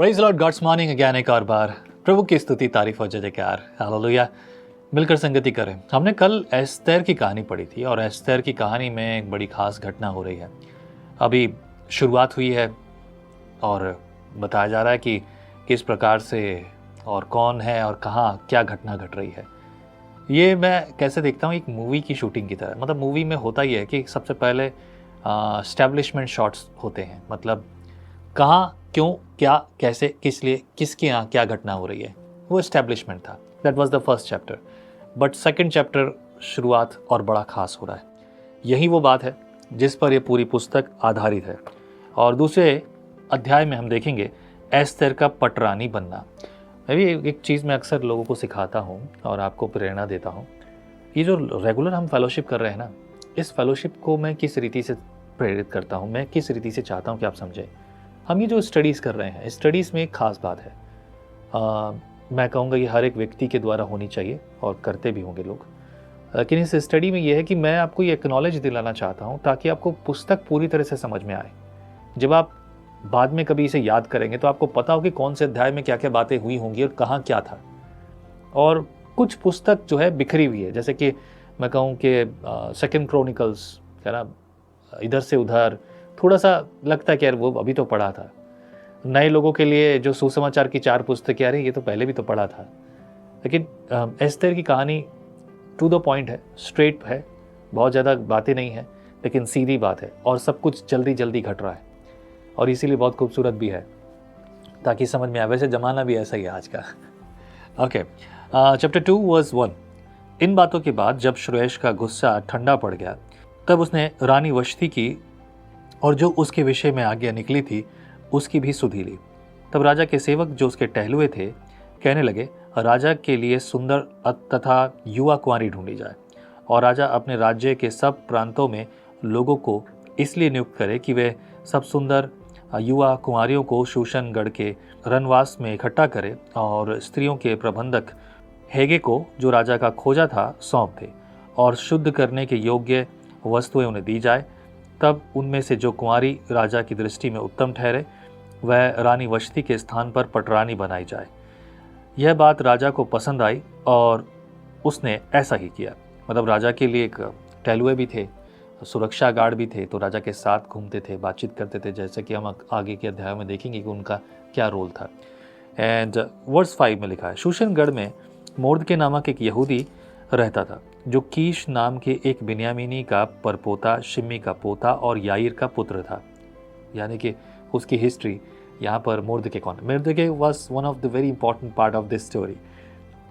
Praise lord, god's morning again एक और बार प्रभु की स्तुति, तारीफ और जय जयकार, हालेलुया। मिलकर संगति करें। हमने कल एस्तेर की कहानी पढ़ी थी और एस्तेर की कहानी में एक बड़ी खास घटना हो रही है। अभी शुरुआत हुई है और बताया जा रहा है कि किस प्रकार से और कौन है और कहाँ क्या घटना घट रही है। ये मैं कैसे देखता हूँ, एक मूवी की शूटिंग की तरह। मतलब मूवी में होता ही है कि सबसे पहले एस्टैब्लिशमेंट शॉट्स होते हैं, मतलब कहाँ, क्यों, क्या, कैसे, किस लिए, किसके यहाँ क्या घटना हो रही है, वो एस्टैब्लिशमेंट था। That was the first chapter. But second chapter शुरुआत और बड़ा खास हो रहा है। यही वो बात है जिस पर ये पूरी पुस्तक आधारित है। और दूसरे अध्याय में हम देखेंगे एस्तेर का पटरानी बनना। मैं भी एक चीज़ मैं अक्सर लोगों को सिखाता हूँ और आपको प्रेरणा देता हूँ। ये जो रेगुलर हम फेलोशिप कर रहे हैं ना, इस फेलोशिप को मैं किस रीति से प्रेरित करता हूँ, मैं किस रीति से चाहता हूँ कि आप समझें। हम ये जो स्टडीज़ कर रहे हैं, स्टडीज़ में एक ख़ास बात है, मैं कहूँगा ये हर एक व्यक्ति के द्वारा होनी चाहिए और करते भी होंगे लोग। लेकिन इस स्टडी में ये है कि मैं आपको ये एक्नॉलेज दिलाना चाहता हूँ ताकि आपको पुस्तक पूरी तरह से समझ में आए। जब आप बाद में कभी इसे याद करेंगे तो आपको पता हो कि कौन से अध्याय में क्या क्या बातें हुई होंगी और कहाँ क्या था। और कुछ पुस्तक जो है बिखरी हुई है, जैसे कि मैं कहूँ कि सेकंड क्रॉनिकल्स है ना, इधर से उधर थोड़ा सा लगता है कि यार वो अभी तो पढ़ा था। नए लोगों के लिए जो सुसमाचार की 4 पुस्तकें, अरे ये तो पहले भी तो पढ़ा था। लेकिन एस्तेर की कहानी टू द पॉइंट है, स्ट्रेट है, बहुत ज़्यादा बातें नहीं है, लेकिन सीधी बात है और सब कुछ जल्दी जल्दी घट रहा है और इसीलिए बहुत खूबसूरत भी है ताकि समझ में आए। वैसे ज़माना भी ऐसा ही है आज का। Okay, chapter 2 verse 1। इन बातों के बाद जब श्रेयश का गुस्सा ठंडा पड़ गया तब उसने रानी वश्ती की और जो उसके विषय में आज्ञा निकली थी उसकी भी सुधि ली। तब राजा के सेवक जो उसके टहलुए थे कहने लगे, राजा के लिए सुंदर तथा युवा कुंवारी ढूंढी जाए और राजा अपने राज्य के सब प्रांतों में लोगों को इसलिए नियुक्त करे कि वे सब सुंदर युवा कुंवारियों को शूशनगढ़ के रनवास में इकट्ठा करे और स्त्रियों के प्रबंधक हेगे को, जो राजा का खोजा था, सौंप दे और शुद्ध करने के योग्य वस्तुएं उन्हें दी जाए। तब उनमें से जो कुंवारी राजा की दृष्टि में उत्तम ठहरे वह रानी वश्ती के स्थान पर पटरानी बनाई जाए। यह बात राजा को पसंद आई और उसने ऐसा ही किया। मतलब राजा के लिए एक टहलुए भी थे, सुरक्षा गार्ड भी थे, तो राजा के साथ घूमते थे, बातचीत करते थे, जैसे कि हम आगे के अध्याय में देखेंगे कि उनका क्या रोल था। एंड वर्स 5 में लिखा है, शूशनगढ़ में मोर्दके नामक एक यहूदी रहता था जो कीश नाम के एक बिन्यामीनी का परपोता, शिमी का पोता और याईर का पुत्र था। यानी कि उसकी हिस्ट्री यहाँ पर मोर्दके कौन, Mordecai was one of the very important part of this story.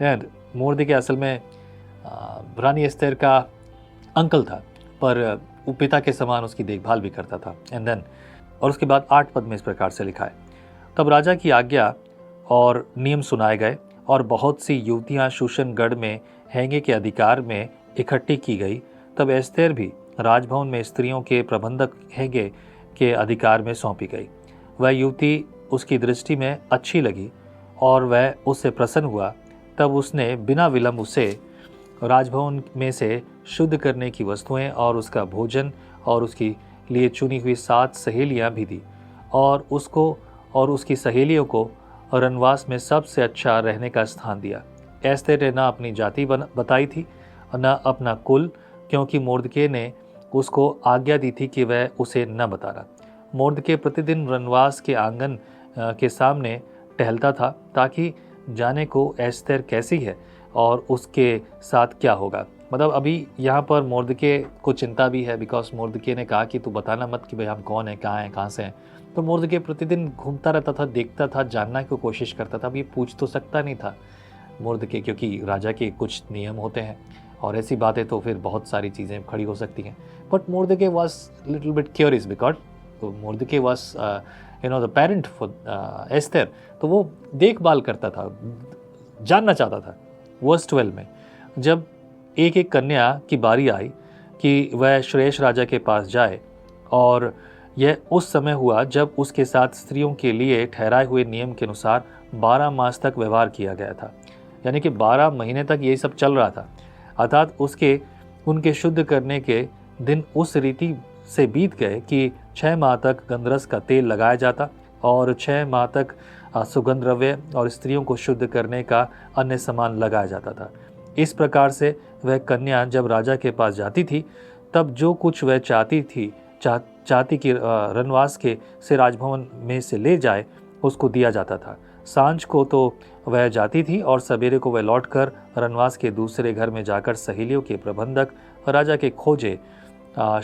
And Mordecai असल में रानी एस्तेर का अंकल था, पर वो पिता के समान उसकी देखभाल भी करता था। एंड देन और उसके बाद 8 पद में इस प्रकार से लिखा है, तब राजा की आज्ञा और नियम सुनाए गए और बहुत सी युवतियाँ शूशनगढ़ में हेगे के अधिकार में इकट्ठी की गई। तब एस्तेर भी राजभवन में स्त्रियों के प्रबंधक हेगे के अधिकार में सौंपी गई। वह युवती उसकी दृष्टि में अच्छी लगी और वह उससे प्रसन्न हुआ। तब उसने बिना विलंब उसे राजभवन में से शुद्ध करने की वस्तुएं और उसका भोजन और उसकी लिए चुनी हुई 7 सहेलियां भी दी और उसको और उसकी सहेलियों को रनवास में सबसे अच्छा रहने का स्थान दिया। एस्तेर ने न अपनी जाति बताई थी न अपना कुल, क्योंकि मोर्दके ने उसको आज्ञा दी थी कि वह उसे न बताना। मोर्दके प्रतिदिन रनवास के आंगन के सामने टहलता था ताकि जाने को एस्तेर कैसी है और उसके साथ क्या होगा। मतलब अभी यहाँ पर मोर्दके को चिंता भी है, बिकॉज मोर्दके ने कहा कि तू बताना मत कि भाई हम कौन है, कहाँ हैं, कहाँ से हैं। तो मोर्दके प्रतिदिन घूमता रहता था, देखता था, जानना की कोशिश करता था। अब ये पूछ तो सकता नहीं था मोर्दके, क्योंकि राजा के कुछ नियम होते हैं और ऐसी बातें तो फिर बहुत सारी चीज़ें खड़ी हो सकती हैं। But Mordecai was little bit curious because Mordecai was the parent for Esther, तो वो देखभाल करता था, जानना चाहता था। वर्स 12 में जब एक एक कन्या की बारी आई कि वह श्रेयश राजा के पास जाए, और यह उस समय हुआ जब उसके साथ स्त्रियों के लिए ठहराए हुए नियम के अनुसार 12 मास तक व्यवहार किया गया था। यानी कि 12 महीने तक ये सब चल रहा था, अर्थात उनके शुद्ध करने के दिन उस रीति से बीत गए कि 6 माह तक गंधरस का तेल लगाया जाता और 6 माह तक सुगंध द्रव्य और स्त्रियों को शुद्ध करने का अन्य सामान लगाया जाता था। इस प्रकार से वह कन्या जब राजा के पास जाती थी तब जो कुछ वह चाहती कि रनवास के से राजभवन में से ले जाए उसको दिया जाता था। सांझ को तो वह जाती थी और सवेरे को वह लौटकर रनवास के दूसरे घर में जाकर सहेलियों के प्रबंधक राजा के खोजे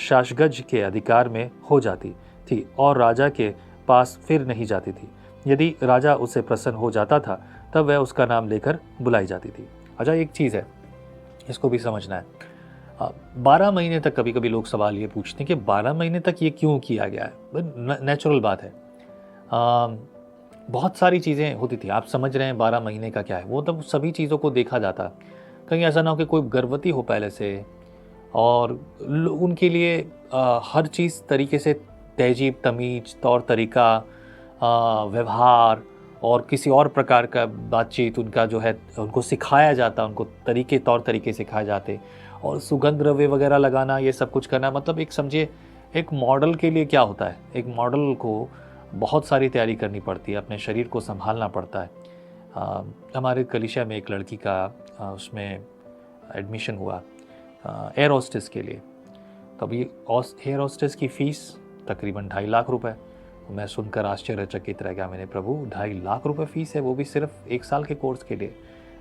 शाशगज के अधिकार में हो जाती थी और राजा के पास फिर नहीं जाती थी। यदि राजा उससे प्रसन्न हो जाता था तब वह उसका नाम लेकर बुलाई जाती थी। अच्छा, एक चीज़ है, इसको भी समझना है। 12 महीने तक कभी कभी लोग सवाल ये पूछते हैं कि 12 महीने तक ये क्यों किया गया है। नेचुरल बात है। बहुत सारी चीज़ें होती थी। आप समझ रहे हैं 12 महीने का क्या है, वो तब सभी चीज़ों को देखा जाता। कहीं ऐसा ना हो कि कोई गर्भवती हो पहले से और उनके लिए हर चीज़ तरीके से तहजीब तमीज तौर तरीका व्यवहार और किसी और प्रकार का बातचीत उनका जो है उनको सिखाया जाता, उनको तौर तरीके सिखाए जाते। और सुगंध द्रव्य वगैरह लगाना, ये सब कुछ करना, मतलब एक समझिए एक मॉडल के लिए क्या होता है। एक मॉडल को बहुत सारी तैयारी करनी पड़ती है, अपने शरीर को संभालना पड़ता है। हमारे कलीसिया में एक लड़की का उसमें एडमिशन हुआ एयर होस्टेस के लिए। तो अभी एयर होस्टेस की फ़ीस तकरीबन 2.5 लाख रुपए। मैं सुनकर आश्चर्यचकित रह गया। मैंने, प्रभु 2.5 लाख रुपए फ़ीस है, वो भी सिर्फ 1 साल के कोर्स के लिए।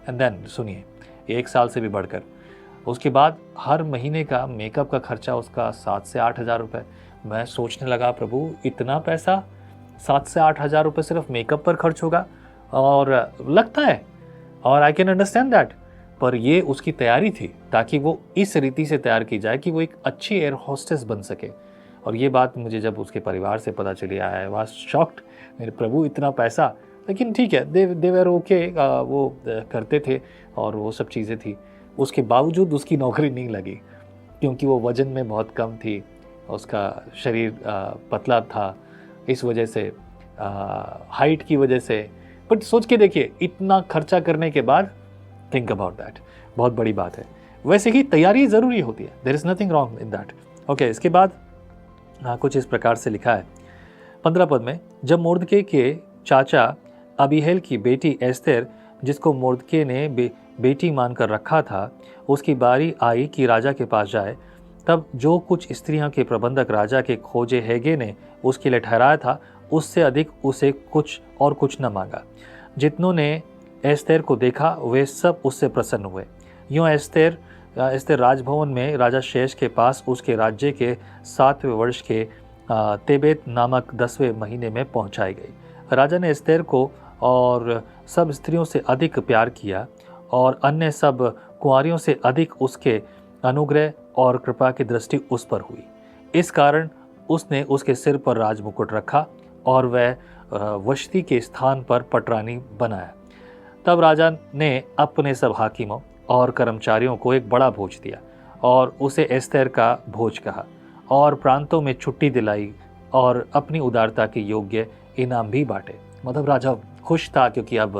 एंड देन सुनिए, 1 साल से भी बढ़कर उसके बाद हर महीने का मेकअप का खर्चा उसका 7 से 8 हज़ार रुपये। मैं सोचने लगा, प्रभु इतना पैसा 7 से 8 हज़ार रुपये सिर्फ मेकअप पर खर्च होगा? और लगता है, और आई कैन अंडरस्टैंड दैट, पर ये उसकी तैयारी थी ताकि वो इस रीति से तैयार की जाए कि वो एक अच्छी एयर होस्टेस बन सके। और ये बात मुझे जब उसके परिवार से पता चली, आई वाज शॉक्ड। मेरे प्रभु इतना पैसा, लेकिन ठीक है, दे वर ओके, वो करते थे और वो सब चीज़ें थी। उसके बावजूद उसकी नौकरी नहीं लगी क्योंकि वो वज़न में बहुत कम थी, उसका शरीर पतला था, इस वजह से हाइट की वजह से। बट सोच के देखिए, इतना खर्चा करने के बाद, थिंक अबाउट दैट, बहुत बड़ी बात है। वैसे ही तैयारी ज़रूरी होती है, there is nothing wrong in that. Okay, इसके बाद कुछ इस प्रकार से लिखा है 15 पद में, जब मुर्दके के चाचा अबीहेल की बेटी एस्तेर, जिसको मुर्दके ने बेटी मानकर रखा था, उसकी बारी आई कि राजा के पास जाए, तब जो कुछ स्त्रियां के प्रबंधक राजा के खोजे हेगे ने उसके लिए ठहराया था, उससे अधिक उसे कुछ न मांगा। जितनों ने एस्तेर को देखा वे सब उससे प्रसन्न हुए। यूँ एस्तेर राजभवन में राजा शेष के पास उसके राज्य के 7वें वर्ष के तेबेत नामक 10वें महीने में पहुंचाई गई। राजा ने एस्तेर को और सब स्त्रियों से अधिक प्यार किया और अन्य सब कुंवारियों से अधिक उसके अनुग्रह और कृपा की दृष्टि उस पर हुई। इस कारण उसने उसके सिर पर राजमुकुट रखा और वह वशती के स्थान पर पटरानी बनाया। तब राजा ने अपने सब हाकिमों और कर्मचारियों को एक बड़ा भोज दिया और उसे एस्तेर का भोज कहा और प्रांतों में छुट्टी दिलाई और अपनी उदारता के योग्य इनाम भी बांटे। मतलब राजा खुश था क्योंकि अब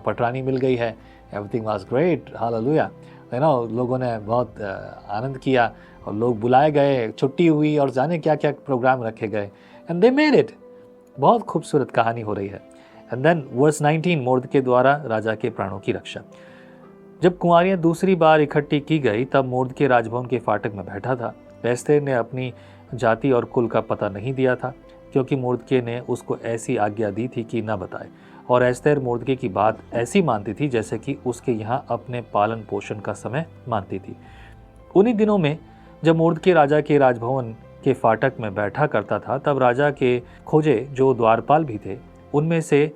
पटरानी मिल गई है। Everything was great, hallelujah. लोगों ने बहुत आनंद किया और लोग बुलाए गए, छुट्टी हुई और जाने क्या क्या प्रोग्राम रखे गए। And they made it. बहुत खूबसूरत कहानी हो रही है। एंड देन वर्स 19, मुर्दके द्वारा राजा के प्राणों की रक्षा। जब कुंवारियां दूसरी बार इकट्ठी की गई तब मुर्दके राजभवन के फाटक में बैठा था। एस्तेर ने अपनी जाति और कुल का पता नहीं दिया था क्योंकि मुर्दके ने उसको ऐसी आज्ञा दी थी कि न बताए, और एस्तेर मुर्दके की बात ऐसी मानती थी जैसे कि उसके यहाँ अपने पालन पोषण का समय मानती थी। उन्हीं दिनों में जब मुर्दके राजा के राजभवन के फाटक में बैठा करता था, तब राजा के खोजे जो द्वारपाल भी थे, उनमें से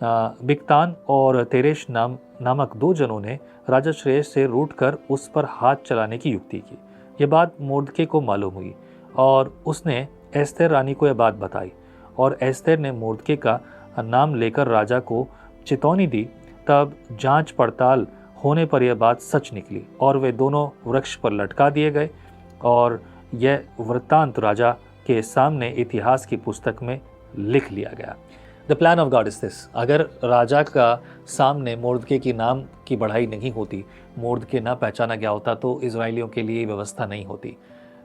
बिक्तान और तेरेश नामक 2 जनों ने राजा श्रेष्ठ से रूठकर उस पर हाथ चलाने की युक्ति की। यह बात मुर्दके को मालूम हुई और उसने एस्तेर रानी को यह बात बताई, और एस्तेर ने मुर्दके का नाम लेकर राजा को चेतावनी दी। तब जांच पड़ताल होने पर यह बात सच निकली और वे दोनों वृक्ष पर लटका दिए गए, और यह वृत्तांत राजा के सामने इतिहास की पुस्तक में लिख लिया गया। The plan of God is this. अगर राजा का सामने मुर्दके की नाम की बढ़ाई नहीं होती, मुर्दके ना पहचाना गया होता, तो इजराइलियों के लिए व्यवस्था नहीं होती।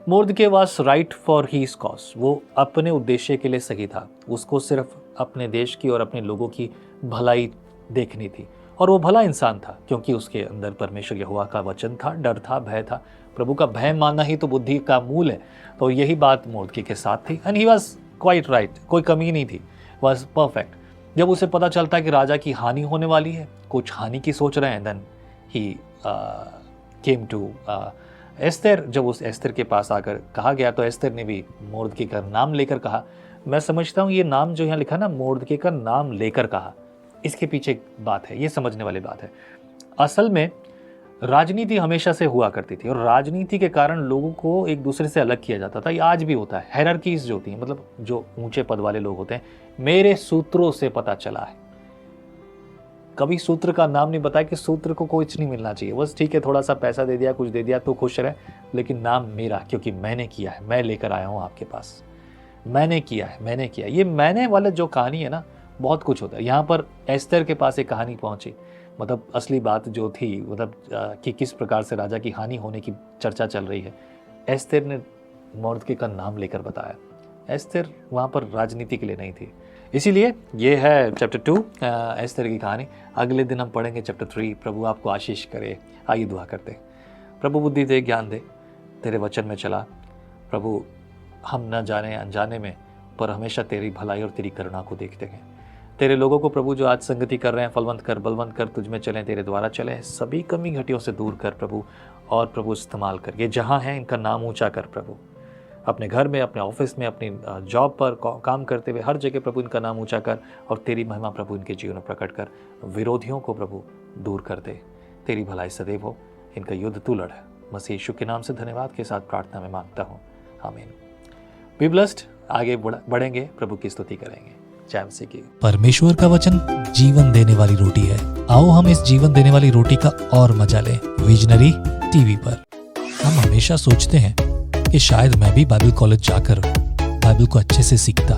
Mordecai was right for his cause. वो अपने उद्देश्य के लिए सही था। उसको सिर्फ अपने देश की और अपने लोगों की भलाई देखनी थी। और वो भला इंसान था क्योंकि उसके अंदर परमेश्वर यहोवा का वचन था, डर था, भय था। प्रभु का भय मानना ही तो बुद्धि का मूल है। तो यही बात मोर्दकी के साथ थी and he was quite right, कोई कमी नहीं थी, वॉज परफेक्ट। जब उसे पता चलता है कि राजा की हानि होने वाली है, कुछ हानि की सोच रहे हैं, then he came to Esther. जब उस एस्तेर के पास आकर कहा गया तो एस्तेर ने भी मोर्दकी का नाम लेकर कहा। मैं समझता हूँ ये नाम जो यहाँ लिखा ना, मोर्दकी का नाम लेकर कहा, इसके पीछे एक बात है, ये समझने वाली बात है। असल में राजनीति हमेशा से हुआ करती थी और राजनीति के कारण लोगों को एक दूसरे से अलग किया जाता था। ये आज भी होता है। हायरार्कीज जो होती हैं, मतलब जो ऊंचे पद वाले लोग होते हैं, मेरे सूत्रों से पता चला है, कभी सूत्र का नाम नहीं बताया कि सूत्र को कुछ नहीं मिलना चाहिए, बस ठीक है थोड़ा सा पैसा दे दिया, कुछ दे दिया तो खुश रहे, लेकिन नाम मेरा, क्योंकि मैंने किया है, मैं लेकर आया हूँ आपके पास, मैंने किया है, मैंने किया। ये मैंने वाला जो कहानी है ना, बहुत कुछ होता है। यहाँ पर एस्तेर के पास एक कहानी पहुंची, मतलब असली बात जो थी, मतलब कि किस प्रकार से राजा की हानि होने की चर्चा चल रही है, एस्तेर ने मोर्दकी का नाम लेकर बताया। एस्तेर वहाँ पर राजनीति के लिए नहीं थी। इसीलिए ये है चैप्टर 2 एस्तेर की कहानी। अगले दिन हम पढ़ेंगे चैप्टर 3। प्रभु आपको आशीष करे। आइए दुआ करते। प्रभु बुद्धि दे, ज्ञान दे, तेरे वचन में चला। प्रभु हम न जाने अनजाने में, पर हमेशा तेरी भलाई और तेरी करुणा को देखते हैं। तेरे लोगों को प्रभु जो आज संगति कर रहे हैं, फलवंत कर, बलवंत कर, तुझ में चलें, तेरे द्वारा चलें, सभी कमी घटियों से दूर कर प्रभु, और प्रभु इस्तेमाल कर। ये जहाँ हैं इनका नाम ऊंचा कर प्रभु, अपने घर में, अपने ऑफिस में, अपनी जॉब पर काम करते हुए हर जगह प्रभु इनका नाम ऊंचा कर, और तेरी महिमा प्रभु इनके जीवन में प्रकट कर। विरोधियों को प्रभु दूर कर दे। तेरी भलाई सदैव हो। इनका युद्ध तू लड़। मसीह यीशु के नाम से धन्यवाद के साथ प्रार्थना में मांगता हूँ, आमीन। Be blessed. आगे बढ़ेंगे, प्रभु की स्तुति करेंगे। जय मसीह की। परमेश्वर का वचन जीवन देने वाली रोटी है। आओ हम इस जीवन देने वाली रोटी का और मजा लें विजनरी टीवी पर। हम हमेशा सोचते हैं कि शायद मैं भी बाइबल कॉलेज जाकर बाइबल को अच्छे से सीखता,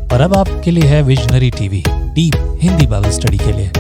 पर अब आपके लिए है visionary TV, deep Hindi Bible study के लिए।